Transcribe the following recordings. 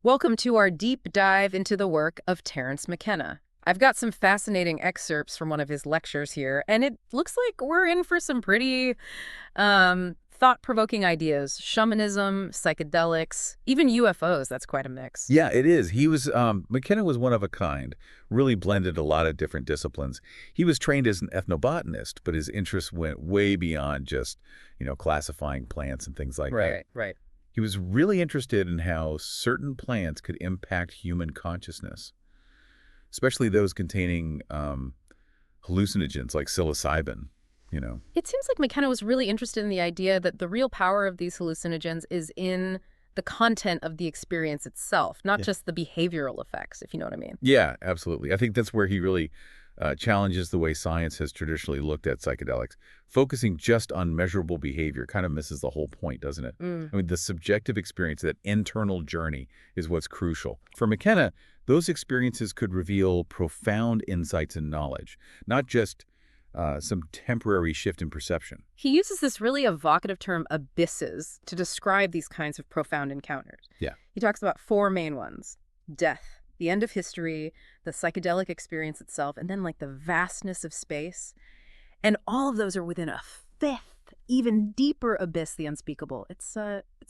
Welcome to our deep dive into the work of Terence McKenna. I've got some fascinating excerpts from one of his lectures here, and it looks like we're in for some pretty thought-provoking ideas. Shamanism, psychedelics, even UFOs. That's quite a mix. Yeah, it is. McKenna was one of a kind, really blended a lot of different disciplines. He was trained as an ethnobotanist, but his interests went way beyond just, classifying plants and things like that. Right. He was really interested in how certain plants could impact human consciousness, especially those containing hallucinogens like psilocybin. It seems like McKenna was really interested in the idea that the real power of these hallucinogens is in the content of the experience itself, not Yeah. just the behavioral effects, if you know what I mean. Yeah, absolutely. I think that's where he really challenges the way science has traditionally looked at psychedelics. Focusing just on measurable behavior kind of misses the whole point, doesn't it? Mm. I mean, the subjective experience, that internal journey, is what's crucial. For McKenna, those experiences could reveal profound insights and knowledge, not just some temporary shift in perception. He uses this really evocative term abysses to describe these kinds of profound encounters. Yeah. He talks about four main ones: death, the end of history, the psychedelic experience itself, and then like the vastness of space. And all of those are within a fifth, even deeper abyss, the unspeakable. It's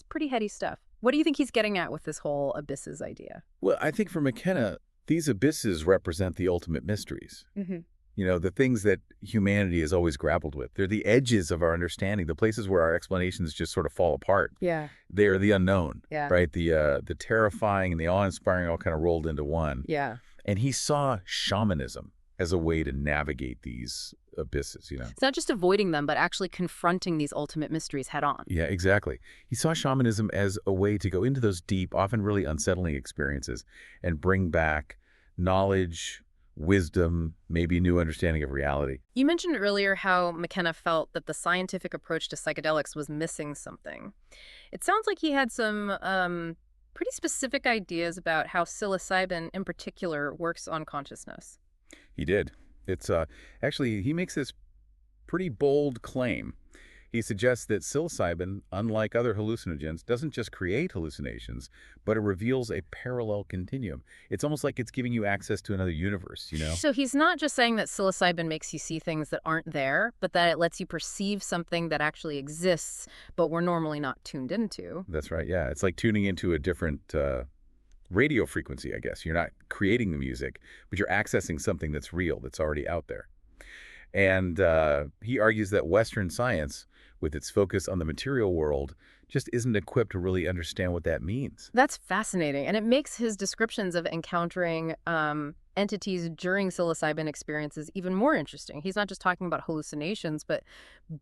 pretty heady stuff. What do you think he's getting at with this whole abysses idea? Well, I think for McKenna, these abysses represent the ultimate mysteries. Mm-hmm. The things that humanity has always grappled with. They're the edges of our understanding, the places where our explanations just sort of fall apart. Yeah. They are the unknown, Yeah. right? The terrifying and the awe-inspiring all kind of rolled into one. Yeah. And he saw shamanism as a way to navigate these abysses. It's not just avoiding them, but actually confronting these ultimate mysteries head on. Yeah, exactly. He saw shamanism as a way to go into those deep, often really unsettling experiences and bring back knowledge, wisdom, maybe new understanding of reality. You mentioned earlier how McKenna felt that the scientific approach to psychedelics was missing something. It sounds like he had some pretty specific ideas about how psilocybin in particular works on consciousness. He did. It's actually, he makes this pretty bold claim. He suggests that psilocybin, unlike other hallucinogens, doesn't just create hallucinations, but it reveals a parallel continuum. It's almost like it's giving you access to another universe. So he's not just saying that psilocybin makes you see things that aren't there, but that it lets you perceive something that actually exists, but we're normally not tuned into. That's right, yeah. It's like tuning into a different radio frequency, I guess. You're not creating the music, but you're accessing something that's real, that's already out there. And he argues that Western science, with its focus on the material world, just isn't equipped to really understand what that means. That's fascinating. And it makes his descriptions of encountering entities during psilocybin experiences even more interesting. He's not just talking about hallucinations, but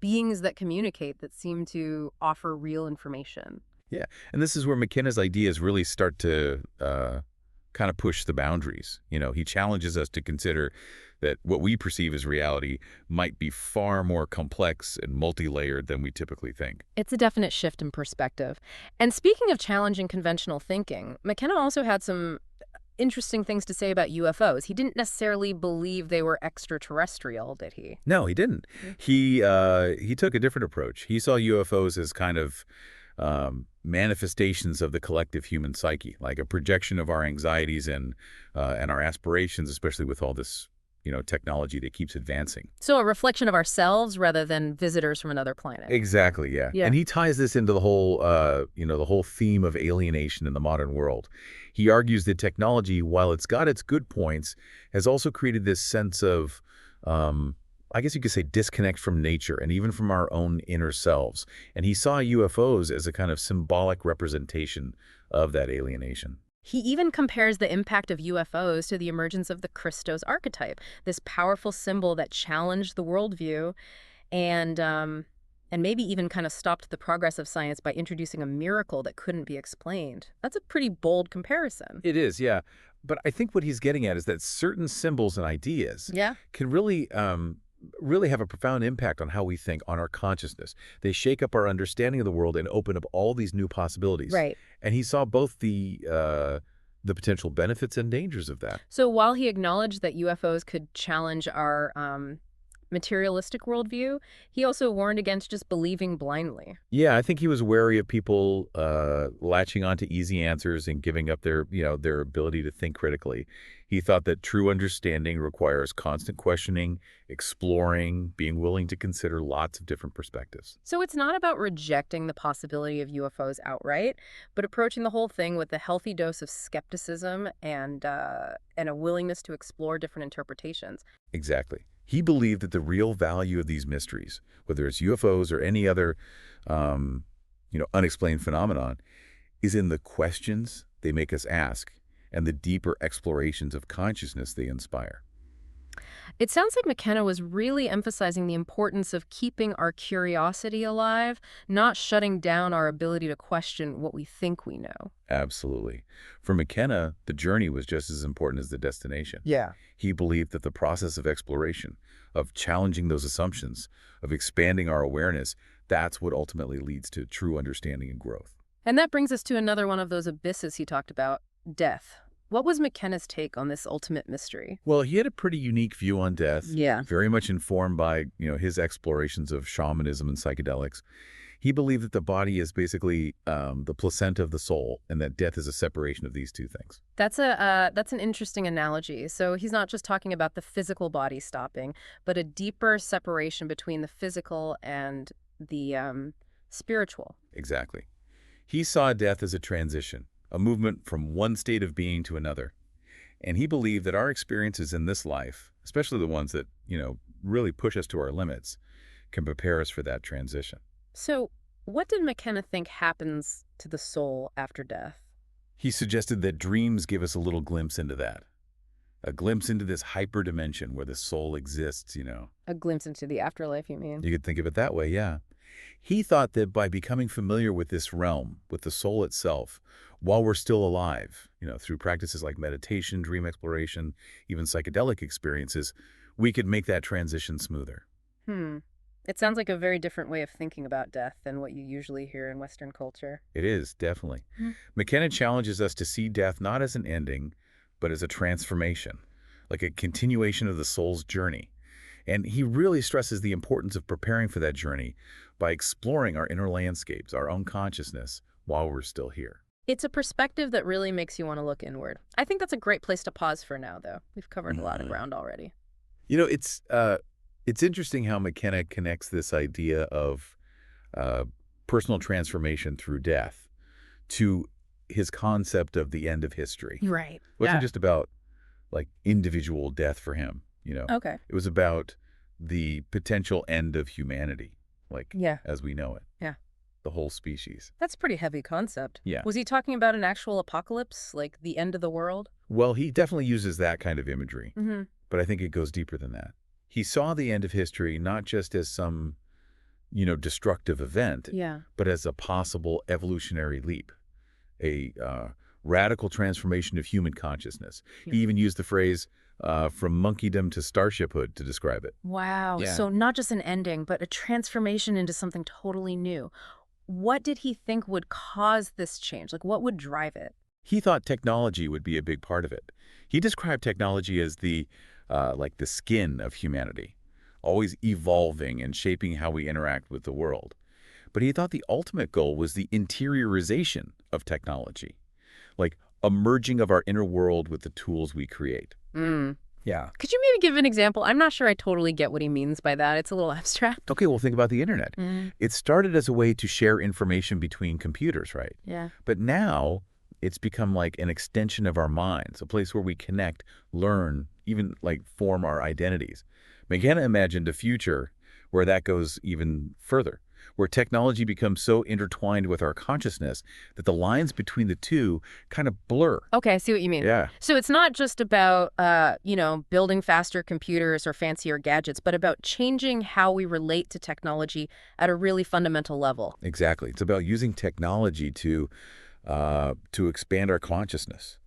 beings that communicate, that seem to offer real information. Yeah, and this is where McKenna's ideas really start to kind of push the boundaries. He challenges us to consider that what we perceive as reality might be far more complex and multi-layered than we typically think. It's a definite shift in perspective. And speaking of challenging conventional thinking, McKenna also had some interesting things to say about UFOs. He didn't necessarily believe they were extraterrestrial, did he? No, he didn't. He took a different approach. He saw UFOs as kind of manifestations of the collective human psyche, like a projection of our anxieties and our aspirations, especially with all this technology that keeps advancing. So a reflection of ourselves rather than visitors from another planet. Exactly, yeah. Yeah. And he ties this into the whole theme of alienation in the modern world. He argues that technology, while it's got its good points, has also created this sense of, I guess you could say, disconnect from nature and even from our own inner selves. And he saw UFOs as a kind of symbolic representation of that alienation. He even compares the impact of UFOs to the emergence of the Christos archetype, this powerful symbol that challenged the worldview and maybe even kind of stopped the progress of science by introducing a miracle that couldn't be explained. That's a pretty bold comparison. It is, yeah. But I think what he's getting at is that certain symbols and ideas Yeah? can really have a profound impact on how we think, on our consciousness. They shake up our understanding of the world and open up all these new possibilities. Right. And he saw both the potential benefits and dangers of that. So while he acknowledged that UFOs could challenge our materialistic worldview, he also warned against just believing blindly. Yeah, I think he was wary of people latching onto easy answers and giving up their ability to think critically. He thought that true understanding requires constant questioning, exploring, being willing to consider lots of different perspectives. So it's not about rejecting the possibility of UFOs outright, but approaching the whole thing with a healthy dose of skepticism and a willingness to explore different interpretations. Exactly. He believed that the real value of these mysteries, whether it's UFOs or any other, unexplained phenomenon, is in the questions they make us ask and the deeper explorations of consciousness they inspire. It sounds like McKenna was really emphasizing the importance of keeping our curiosity alive, not shutting down our ability to question what we think we know. Absolutely. For McKenna, the journey was just as important as the destination. Yeah. He believed that the process of exploration, of challenging those assumptions, of expanding our awareness, that's what ultimately leads to true understanding and growth. And that brings us to another one of those abysses he talked about, death. What was McKenna's take on this ultimate mystery? Well, he had a pretty unique view on death, Yeah. very much informed by, his explorations of shamanism and psychedelics. He believed that the body is basically the placenta of the soul, and that death is a separation of these two things. That's an interesting analogy. So he's not just talking about the physical body stopping, but a deeper separation between the physical and the spiritual. Exactly. He saw death as a transition, a movement from one state of being to another. And he believed that our experiences in this life, especially the ones that, really push us to our limits, can prepare us for that transition. So what did McKenna think happens to the soul after death? He suggested that dreams give us a little glimpse into that, a glimpse into this hyperdimension where the soul exists. A glimpse into the afterlife, you mean? You could think of it that way, yeah. He thought that by becoming familiar with this realm, with the soul itself, while we're still alive, through practices like meditation, dream exploration, even psychedelic experiences, we could make that transition smoother. It sounds like a very different way of thinking about death than what you usually hear in Western culture. It is, definitely. McKenna challenges us to see death not as an ending, but as a transformation, like a continuation of the soul's journey. And he really stresses the importance of preparing for that journey by exploring our inner landscapes, our own consciousness, while we're still here. It's a perspective that really makes you want to look inward. I think that's a great place to pause for now, though. We've covered a lot of ground already. It's interesting how McKenna connects this idea of personal transformation through death to his concept of the end of history. Right. It wasn't just about individual death for him, Okay. It was about the potential end of humanity, as we know it. Yeah. The whole species. That's a pretty heavy concept. Yeah. Was he talking about an actual apocalypse, like the end of the world? Well, he definitely uses that kind of imagery, Mm-hmm. but I think it goes deeper than that. He saw the end of history not just as some, destructive event, Yeah. but as a possible evolutionary leap, a radical transformation of human consciousness. Yeah. He even used the phrase from monkeydom to starshiphood to describe it. Wow. Yeah. So not just an ending, but a transformation into something totally new. What did he think would cause this change? What would drive it? He thought technology would be a big part of it. He described technology as the skin of humanity, always evolving and shaping how we interact with the world. But he thought the ultimate goal was the interiorization of technology, a merging of our inner world with the tools we create. Yeah. Could you maybe give an example? I'm not sure I totally get what he means by that. It's a little abstract. Okay, well, think about the internet. It started as a way to share information between computers, right? Yeah. But now it's become like an extension of our minds, a place where we connect, learn, even form our identities. McKenna imagined a future where that goes even further, where technology becomes so intertwined with our consciousness that the lines between the two kind of blur. Okay, I see what you mean. Yeah. So it's not just about, building faster computers or fancier gadgets, but about changing how we relate to technology at a really fundamental level. Exactly. It's about using technology to expand our consciousness,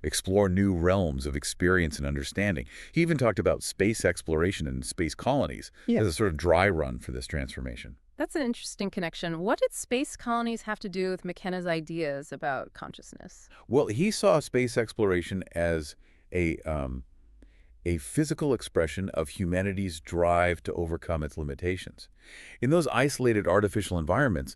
explore new realms of experience and understanding. He even talked about space exploration and space colonies as a sort of dry run for this transformation. That's an interesting connection. What did space colonies have to do with McKenna's ideas about consciousness? Well, he saw space exploration as a a physical expression of humanity's drive to overcome its limitations. In those isolated artificial environments,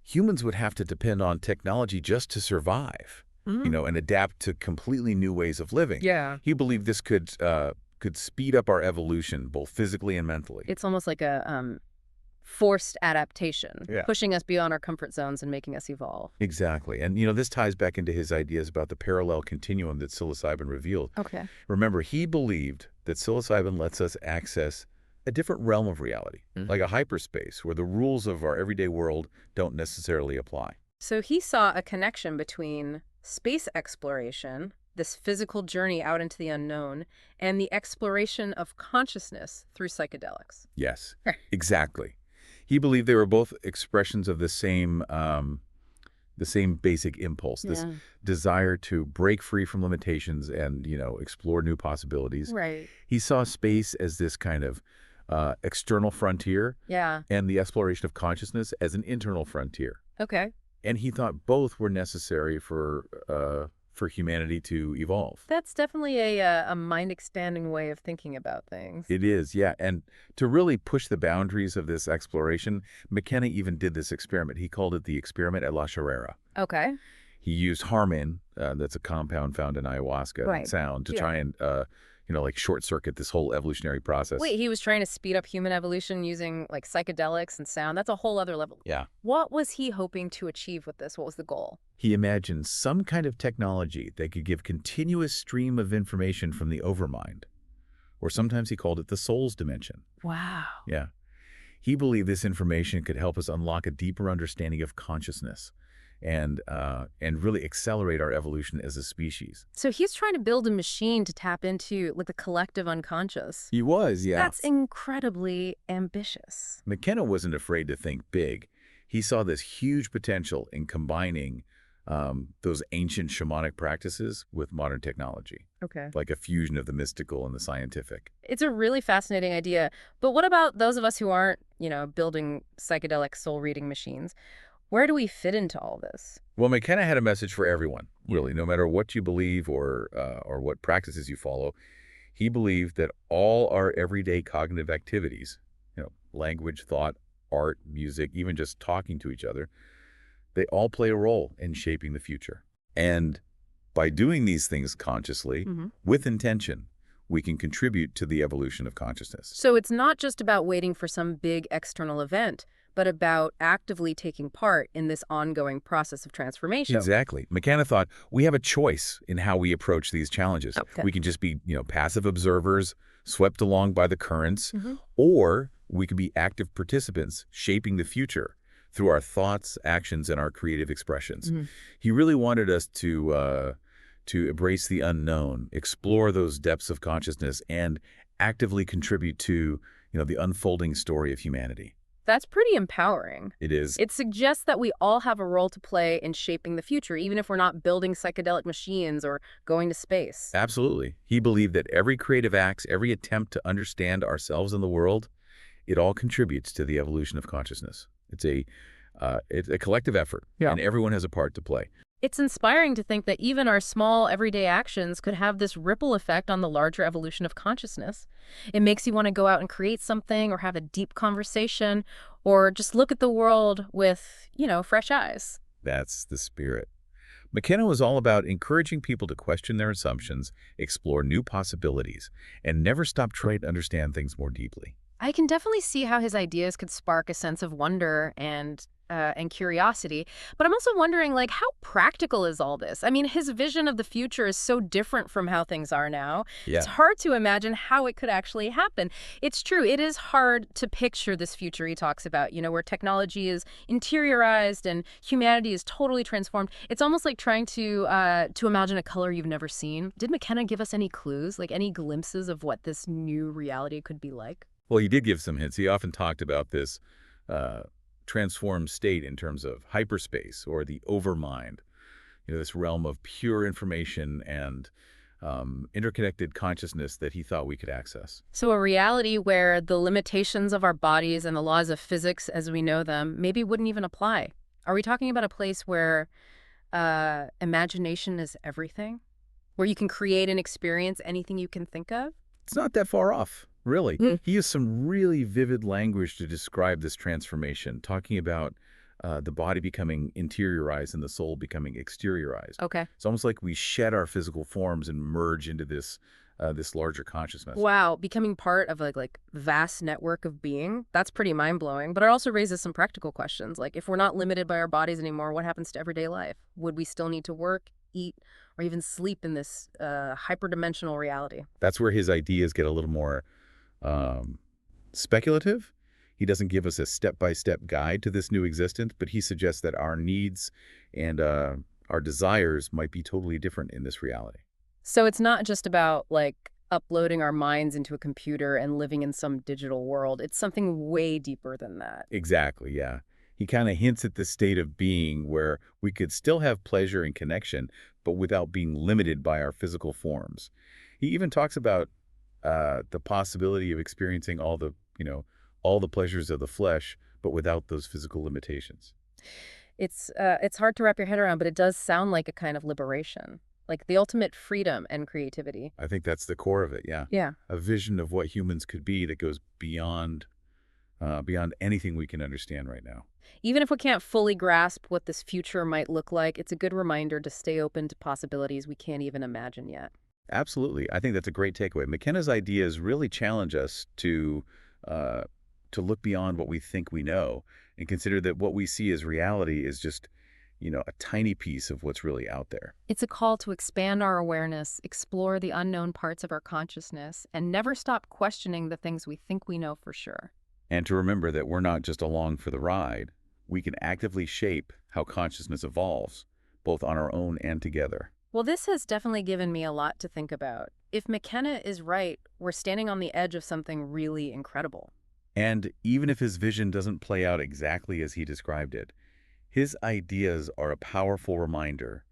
humans would have to depend on technology just to survive, and adapt to completely new ways of living. Yeah. He believed this could speed up our evolution, both physically and mentally. It's almost like a forced adaptation, Yeah. pushing us beyond our comfort zones and making us evolve. Exactly. And, this ties back into his ideas about the parallel continuum that psilocybin revealed. Okay. Remember, he believed that psilocybin lets us access a different realm of reality, like a hyperspace, where the rules of our everyday world don't necessarily apply. So he saw a connection between space exploration, this physical journey out into the unknown, and the exploration of consciousness through psychedelics. Yes, exactly. He believed they were both expressions of the same basic impulse, this desire to break free from limitations and, explore new possibilities. Right. He saw space as this kind of external frontier, Yeah. and the exploration of consciousness as an internal frontier. Okay. And he thought both were necessary for humanity to evolve. That's definitely a mind-expanding way of thinking about things. It is, yeah. And to really push the boundaries of this exploration, McKenna even did this experiment. He called it the experiment at La Charrera. Okay. He used harmine, that's a compound found in ayahuasca, Right. sound, to Yeah. try and, short-circuit this whole evolutionary process. Wait, he was trying to speed up human evolution using like psychedelics and sound. That's a whole other level. Yeah. What was he hoping to achieve with this? What was the goal? He imagined some kind of technology that could give continuous stream of information from the overmind, or sometimes he called it the soul's dimension. Wow. Yeah. He believed this information could help us unlock a deeper understanding of consciousness and really accelerate our evolution as a species. So he's trying to build a machine to tap into like the collective unconscious. He was, yeah. That's incredibly ambitious. McKenna wasn't afraid to think big. He saw this huge potential in combining those ancient shamanic practices with modern technology, Okay. like a fusion of the mystical and the scientific. It's a really fascinating idea. But what about those of us who aren't, building psychedelic soul reading machines? Where do we fit into all this? Well, McKenna had a message for everyone, really, no matter what you believe or what practices you follow. He believed that all our everyday cognitive activities, language, thought, art, music, even just talking to each other, they all play a role in shaping the future. And by doing these things consciously, with intention, we can contribute to the evolution of consciousness. So it's not just about waiting for some big external event, but about actively taking part in this ongoing process of transformation. Exactly. McKenna thought we have a choice in how we approach these challenges. Okay. We can just be, passive observers, swept along by the currents, or we could be active participants shaping the future through our thoughts, actions, and our creative expressions. He really wanted us to embrace the unknown, explore those depths of consciousness, and actively contribute to, the unfolding story of humanity. That's pretty empowering. It is. It suggests that we all have a role to play in shaping the future, even if we're not building psychedelic machines or going to space. Absolutely. He believed that every creative act, every attempt to understand ourselves and the world, it all contributes to the evolution of consciousness. It's a collective effort, and everyone has a part to play. It's inspiring to think that even our small, everyday actions could have this ripple effect on the larger evolution of consciousness. It makes you want to go out and create something or have a deep conversation or just look at the world with, fresh eyes. That's the spirit. McKenna was all about encouraging people to question their assumptions, explore new possibilities, and never stop trying to understand things more deeply. I can definitely see how his ideas could spark a sense of wonder and curiosity. But I'm also wondering, how practical is all this? I mean, his vision of the future is so different from how things are now. Yeah. It's hard to imagine how it could actually happen. It's true. It is hard to picture this future he talks about, where technology is interiorized and humanity is totally transformed. It's almost like trying to imagine a color you've never seen. Did McKenna give us any clues, any glimpses of what this new reality could be like? Well, he did give some hints. He often talked about this transformed state in terms of hyperspace or the overmind, this realm of pure information and interconnected consciousness that he thought we could access. So a reality where the limitations of our bodies and the laws of physics as we know them maybe wouldn't even apply. Are we talking about a place where imagination is everything? Where you can create and experience anything you can think of? It's not that far off, really. Mm. He used some really vivid language to describe this transformation, talking about the body becoming interiorized and the soul becoming exteriorized. Okay. It's almost like we shed our physical forms and merge into this larger consciousness. Wow, becoming part of a vast network of being, that's pretty mind-blowing, but it also raises some practical questions. Like, if we're not limited by our bodies anymore, what happens to everyday life? Would we still need to work, eat, or even sleep in this hyperdimensional reality? That's where his ideas get a little more um, speculative. He doesn't give us a step-by-step guide to this new existence, but he suggests that our needs and our desires might be totally different in this reality. So it's not just about, uploading our minds into a computer and living in some digital world. It's something way deeper than that. Exactly, yeah. He kind of hints at the state of being where we could still have pleasure and connection, but without being limited by our physical forms. He even talks about the possibility of experiencing all the pleasures of the flesh, but without those physical limitations. It's hard to wrap your head around, but it does sound like a kind of liberation, like the ultimate freedom and creativity. I think that's the core of it, yeah. Yeah. A vision of what humans could be that goes beyond anything we can understand right now. Even if we can't fully grasp what this future might look like, it's a good reminder to stay open to possibilities we can't even imagine yet. Absolutely. I think that's a great takeaway. McKenna's ideas really challenge us uh, to look beyond what we think we know and consider that what we see as reality is just, a tiny piece of what's really out there. It's a call to expand our awareness, explore the unknown parts of our consciousness, and never stop questioning the things we think we know for sure. And to remember that we're not just along for the ride. We can actively shape how consciousness evolves, both on our own and together. Well, this has definitely given me a lot to think about. If McKenna is right, we're standing on the edge of something really incredible. And even if his vision doesn't play out exactly as he described it, his ideas are a powerful reminder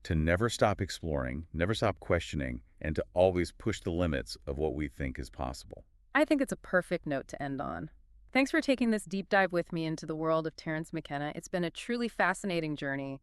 to never stop exploring, never stop questioning, and to always push the limits of what we think is possible. I think it's a perfect note to end on. Thanks for taking this deep dive with me into the world of Terence McKenna. It's been a truly fascinating journey.